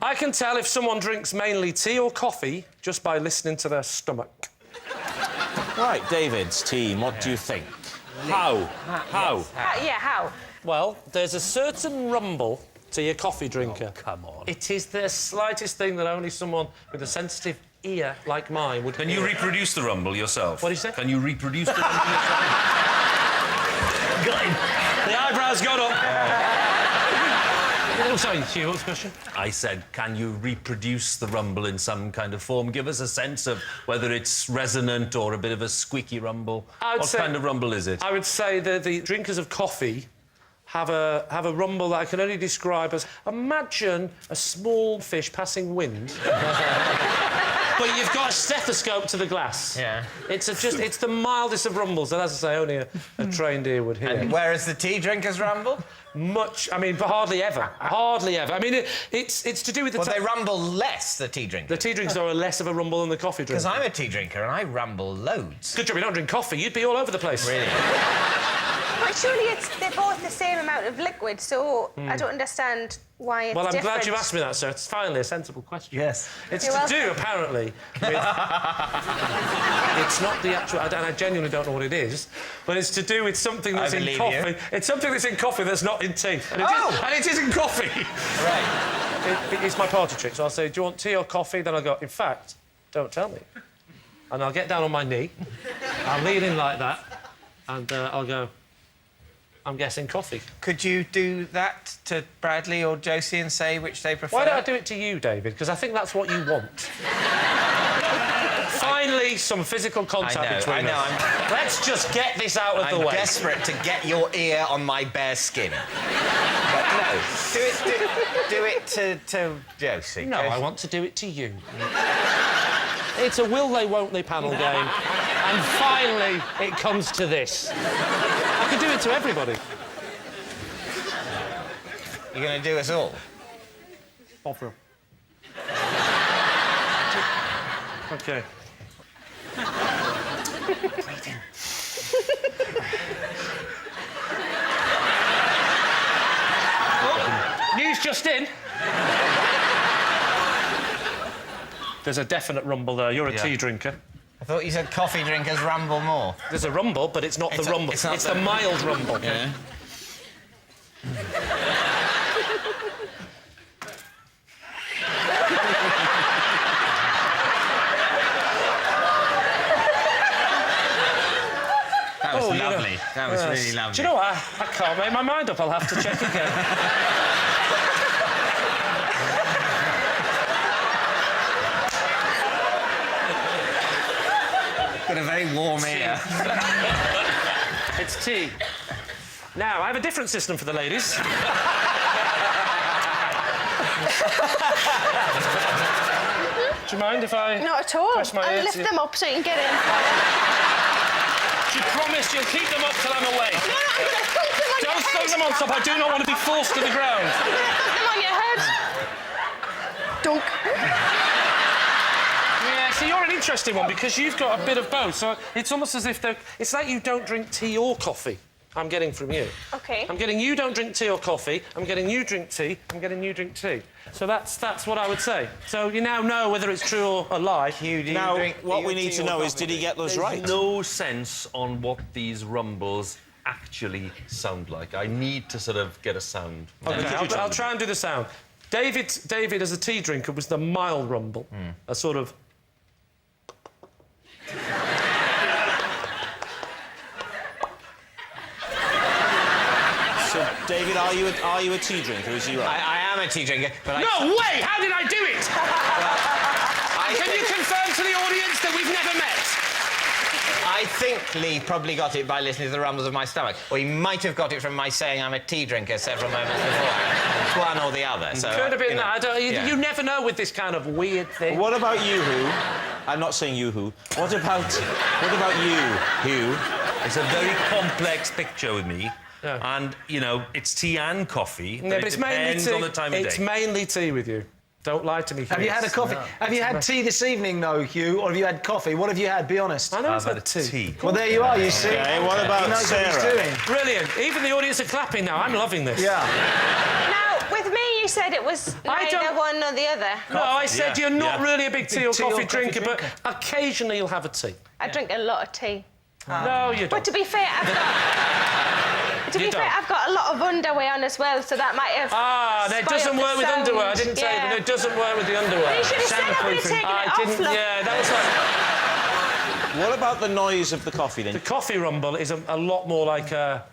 I can tell if someone drinks mainly tea or coffee just by listening to their stomach. Right, David's team, what do you think? How? How? How? Well, there's a certain rumble to your coffee drinker. Oh, come on. It is the slightest thing that only someone with a sensitive ear like mine would... Can you reproduce the rumble yourself? What did you say? Can you reproduce the rumble yourself? Got him. The eyebrows got up. Oh, sorry, Hugh, what's the question? I said, can you reproduce the rumble in some kind of form? Give us a sense of whether it's resonant or a bit of a squeaky rumble. What kind of rumble is it? I would say that the drinkers of coffee have a rumble that I can only describe as... Imagine a small fish passing wind. But you've got a stethoscope to the glass. Yeah. It's the mildest of rumbles, and as I say, only a trained ear would hear. And whereas the tea drinkers rumble? Much, I mean, but hardly ever. Hardly ever. I mean, it's to do with the... Well, they rumble less, the tea drinkers. The tea drinkers are less of a rumble than the coffee drinkers. Because I'm a tea drinker and I rumble loads. Good job you don't drink coffee. You'd be all over the place. Really? But surely they're both the same amount of liquid, so I don't understand why it's Well, I'm different. glad you asked me that, sir. It's finally a sensible question. Yes. It's You're to welcome. do, apparently, with... It's not the actual... And I genuinely don't know what it is, but it's to do with something that's in coffee. You. It's something that's in coffee that's not in tea. And it is in coffee. Right. It's my party trick, so I'll say, do you want tea or coffee? Then I'll go, in fact, don't tell me. And I'll get down on my knee, I'll lean in like that, and I'll go... I'm guessing coffee. Could you do that to Bradley or Josie and say which they prefer? Why don't I do it to you, David? Because I think that's what you want. Finally, some physical contact between us. Let's just get this out of the way. I'm desperate to get your ear on my bare skin. But no, do it to Josie. No, I want to do it to you. It's a will they, won't they panel game. And finally, it comes to this. I could do it to everybody. You're going to do us all? All through. OK. News just in. There's a definite rumble there. You're a tea drinker. I thought you said coffee drinkers rumble more. There's a rumble, but it's not the rumble. It's the mild rumble. Yeah. That was lovely. That was really lovely. Do you know what? I can't make my mind up. I'll have to check again. Got a very warm ear. It's tea. Now, I have a different system for the ladies. Do you mind if I... Not at all. press my I'll ear lift to- them up so you can get in. You promise you'll keep them up till I'm away. No, I'm going to thump them on Don't your throw head. them on top. I do not want to be forced to the ground. I'm going to thump them on your head. Dunk. Yeah, see, you're an interesting one because you've got a bit of both. So it's almost as if they're... It's like you don't drink tea or coffee. I'm getting from you. OK. I'm getting you don't drink tea or coffee. I'm getting you drink tea. I'm getting you drink tea. So that's what I would say. So you now know whether it's true or a lie. Now, what we need to know is, did he get those right? There's no sense on what these rumbles actually sound like. I need to sort of get a sound. OK, I'll try and do the sound. David, as a tea drinker, was the mild rumble. A sort of... So, David, are you a tea drinker? Is he right? I am a tea drinker, but No way! How did I do it? Can you confirm to the audience that we've never met? I think Lee probably got it by listening to the rumbles of my stomach. Or he might have got it from my saying I'm a tea drinker several moments before. It's one or the other. So, Could have been you know, that. yeah. You never know with this kind of weird thing. What about you, Who? I'm not saying you, Who. What about you, Hugh? It's a very complex picture with me. Yeah. And, you know, it's tea and coffee. Yeah, but it depends on the time of day. It's mainly tea with you. Don't lie to me, Hugh. Have you had a coffee? Have you had tea this evening, though, Hugh? Or have you had coffee? What have you had? Be honest. I know I've it's had had a tea. tea. Well, there you are, you see. Okay, what about he knows Sarah? what he's doing. Brilliant. Even the audience are clapping now. I'm loving this. Yeah. Now, with me, Lee said it was I neither don't- one nor the other. No, I said Yeah, you're not yeah. really a big tea or tea or coffee coffee drinker, drinker. but occasionally you'll have a tea. I drink a lot of tea. No, you But don't. to be fair, You don't. I've got a lot of underwear on as well, so that might have. Ah, it spoiled doesn't the work with sound. underwear. I didn't tell you, Yeah. but it doesn't work with the underwear. You should have said I would have taken I it off. didn't. Look. Yeah, that was like What about the noise of the coffee, then? the coffee rumble is a lot more like a.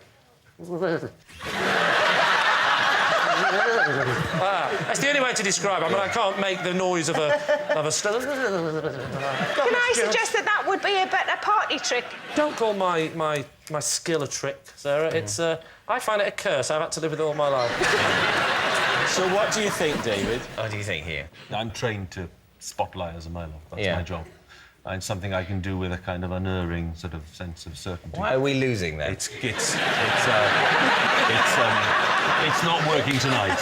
That's the only way to describe it. I mean, I can't make the noise of a. Can I suggest that would be a better party trick? Don't call my skill a trick, Sarah. It's I find it a curse. I've had to live with it all my life. So what do you think, David? What do you think here? I'm trained to spot liars a mile off. That's Yeah. my job. And something I can do with a kind of unerring sort of sense of certainty. Why are we losing then? It's not working tonight.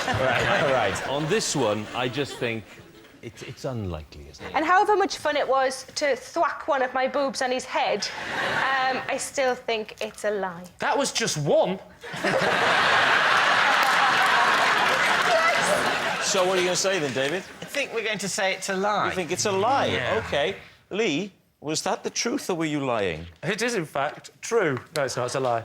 Right. On this one, I just think it's unlikely, isn't it? And however much fun it was to thwack one of my boobs on his head, I still think it's a lie. That was just one. So what are you going to say then, David? I think we're going to say it's a lie. You think it's a lie? Yeah. OK. Lee, was that the truth or were you lying? It is, in fact, true. No, it's not. It's a lie.